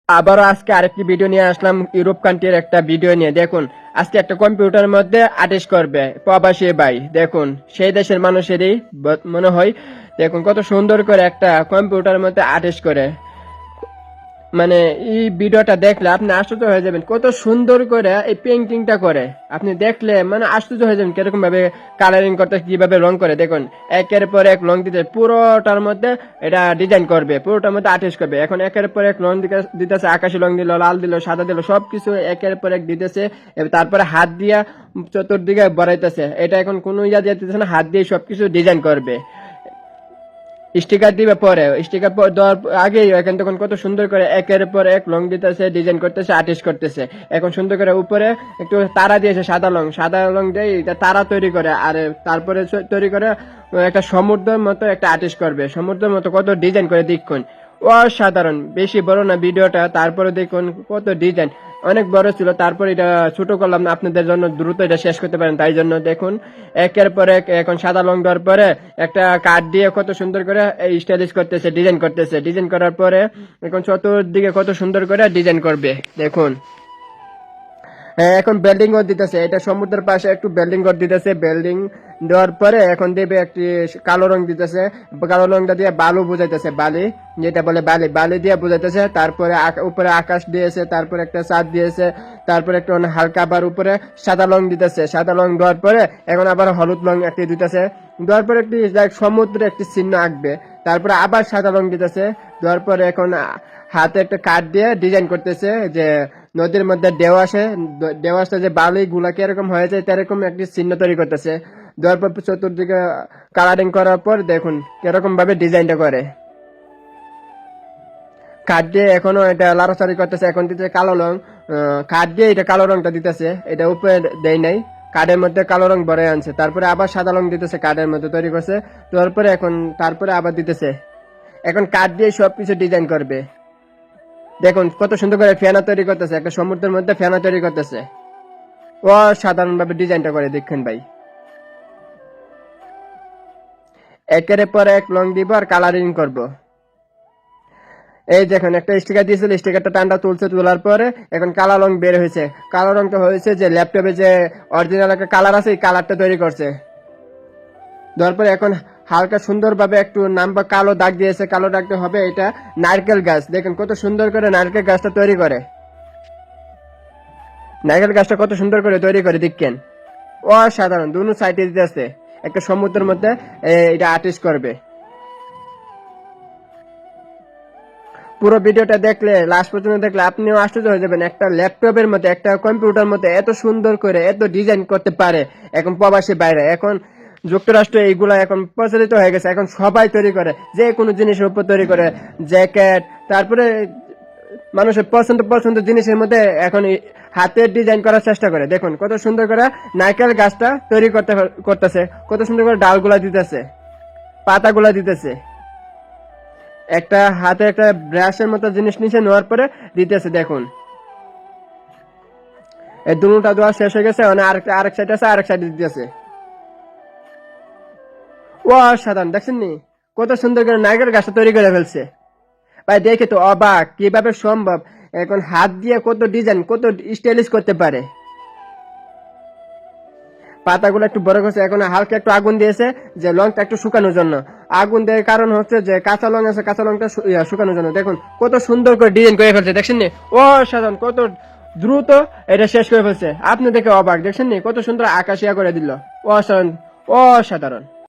আবারও আজকে আরেকটি ভিডিও নিয়ে আসলাম, ইউরোপ কান্ট্রির একটা ভিডিও নিয়ে। দেখুন আজকে একটা কম্পিউটারের মধ্যে আর্টিস্ট করবে প্রবাসী ভাই। দেখুন সেই দেশের মানুষেরই মনে হয়। দেখুন কত সুন্দর করে একটা কম্পিউটারের মধ্যে আর্টিস্ট করে, মানে এই ভিডিওটা দেখলে আপনি আশ্চর্য হয়ে যাবেন কত সুন্দর করে এই পেইন্টিংটা করে। আপনি দেখলে মানে আশ্চর্য হয়ে যাবেন কিরকম ভাবে কালারিং করতে, কিভাবে রং করে। দেখুন একের পর এক রং দিতে, পুরোটার মধ্যে এটা ডিজাইন করবে, পুরোটার মধ্যে আর্টিস্ট করবে। এখন একের পর এক রং দিতেছে, আকাশি রং দিল, লাল দিল, সাদা দিল, সবকিছু একের পর এক দিতেছে। তারপরে হাত দিয়া চতুর্দিকে বড়াইতেছে। এটা এখন কোনো ইয়া দিতেছে না, হাত দিয়ে সবকিছু ডিজাইন করবে। স্টিকার দিবে পরে, স্টিকার দেওয়ার আগেই এখন তখন কত সুন্দর করে একের পর এক রং দিতেছে, ডিজাইন করতেছে, আর্টিস্ট করতেছে। এখন সুন্দর করে উপরে একটু তারা দিয়েছে, সাদা রং দিয়ে এটা তারা তৈরি করে। আর তারপরে তৈরি করে একটা সমুদ্রের মতো একটা আর্টিস্ট করবে, সমুদ্রের মতো কত ডিজাইন করে। দেখুন অসাধারণ, বেশি বড় না ভিডিওটা, তারপরে দেখুন কত ডিজাইন। অনেক বড় ছিল, তারপর এটা ছোট করলাম না আপনাদের জন্য, দ্রুত এটা শেষ করতে পারেন তাই জন্য। দেখুন একের পর এক এখন সাদা রং দেওয়ার পরে একটা কাঠ দিয়ে কত সুন্দর করে স্টাইলিশ করতেছে, ডিজাইন করতেছে। ডিজাইন করার পরে এখন চতুর্দিকে কত সুন্দর করে ডিজাইন করবে। দেখুন এখন বিল্ডিং ঘর দিতেছে, এটা সমুদ্রের পাশে একটু বিল্ডিং ঘর দিতেছে। বিল্ডিং দেওয়ার পরে এখন দেবে একটি কালো রং দিতেছে, কালো রংটা দিয়ে বালু বুঝাইতেছে, বালি যেটা বলে বালি, বালি দিয়ে বুঝাইতেছে। তারপরে উপরে আকাশ দিয়েছে, তারপরে একটা চাঁদ দিয়েছে, তারপরে একটু হালকা আবার উপরে সাদা রং দিতেছে। সাদা রং দেওয়ার পরে এখন আবার হলুদ রং একটি দিতেছে, দেওয়ার পরে একটি সমুদ্রে একটি চিহ্ন আঁকবে। তারপরে আবার সাদা রং দিতেছে, দেওয়ার পরে এখন হাতে একটা কাঠ দিয়ে ডিজাইন করতেছে, যে নদীর মধ্যে ঢেউ আসে, ঢেউ আসতে যে বালি গুলা কিরকম হয়ে যায় তেরকম একটি চিহ্ন তৈরি করতেছে। দেওয়ার পর চতুর্দিকে কালারিং করার পর দেখুন কিরকম ভাবে ডিজাইনটা করে। কাঠ দিয়ে এখনো এটা লাড়াচাড়ি করতেছে। এখন দিতেছে কালো রং, কাঠ দিয়ে এটা কালো রংটা দিতেছে, এটা উপরে দেয় নাই, কাঠের মধ্যে কালো রং ভরে আনছে। তারপরে আবার সাদা রং দিতেছে, কাঠের মধ্যে তৈরি করছে। তারপরে এখন তারপরে আবার দিতেছে, এখন কাঠ দিয়ে সবকিছু ডিজাইন করবে। দেখুন কত সুন্দর করে ফেনা তৈরি করতেছে, একটা সমুদ্রের মধ্যে ফেনা তৈরি করতেছে। অসাধারণ ভাবে ডিজাইনটা করে দেখেন ভাই। একের পর এক রং দিব আর কালারিং করব। এই দেখুন একটা স্টিকার দিয়েছিল, স্টিকারটা টানটা তুলছে, তোলার পরে এখন কালো রং বের হয়েছে। কালো রংটা হয়েছে যে ল্যাপটপে যে অরিজিনাল একটা কালার আছে, এই কালারটা তৈরি করছে। দেওয়ার পরে এখন হালকা সুন্দরভাবে একটু নাম্বা কালো দাগ দিয়েছে, কালো দাগটা হবে এটা নারকেল গাছ। দেখুন কত সুন্দর করে নারকেল গাছটা তৈরি করে, নারকেল গাছটা কত সুন্দর করে তৈরি করে দেখেন। অসাধারণ, দুনো সাইডে দিতে আছে, একটা সমুদ্রের মধ্যে এটা আর্টিস্ট করবে। পুরো ভিডিওটা দেখলে, লাস্ট পর্যন্ত দেখলে আপনিও আশ্চর্য হয়ে যাবেন, একটা ল্যাপটপের মধ্যে, একটা কম্পিউটার মধ্যে এত সুন্দর করে এত ডিজাইন করতে পারে। এখন প্রবাসী বাইরে, এখন যুক্তরাষ্ট্র এইগুলা এখন প্রচলিত হয়ে গেছে, এখন সবাই তৈরি করে, যে কোনো জিনিসের উপর তৈরি করে, জ্যাকেট, তারপরে মানুষের পছন্দ পছন্দ জিনিসের মধ্যে এখন হাতের ডিজাইন করার চেষ্টা করে। দেখুন কত সুন্দর করে নারকেল গাছটা তৈরি করতেছে, কত সুন্দর করে ডালগুলা দিতেছে, পাতাগুলা দিতেছে। একটা হাতে একটা ব্রাশের মতো জিনিস নিচে নেওয়ার পরে দিতেছে। দেখুন এই দুটা দেওয়া শেষ হয়ে গেছে, মানে আরেক সাইড আছে, আরেক সাইডে দিতেছে। সাধারণ দেখছেন নি কত সুন্দর করে নারকেল গাছটা তৈরি করে ফেলছে ভাই। দেখে তো অবাক, কিভাবে সম্ভব এখন হাত দিয়ে কত ডিজাইন, কত স্টাইলিশ করতে পারে। পাতাগুলো একটু বড় করছে, এখন হালকা একটু আগুন দিয়েছে যে লংটা একটু শুকানোর জন্য। আগুন দেওয়ার কারণ হচ্ছে যে কাঁচা লং আছে, কাঁচা লংটা শুকানোর জন্য। দেখুন কত সুন্দর করে ডিজাইন করে ফেলছে, দেখছেন নি সাধারণ কত দ্রুত এটা শেষ করে ফেলছে। আপনি দেখে অবাক, দেখছেন নি কত সুন্দর আকাশিয়া করে দিল। অসাধারণ, অসাধারণ।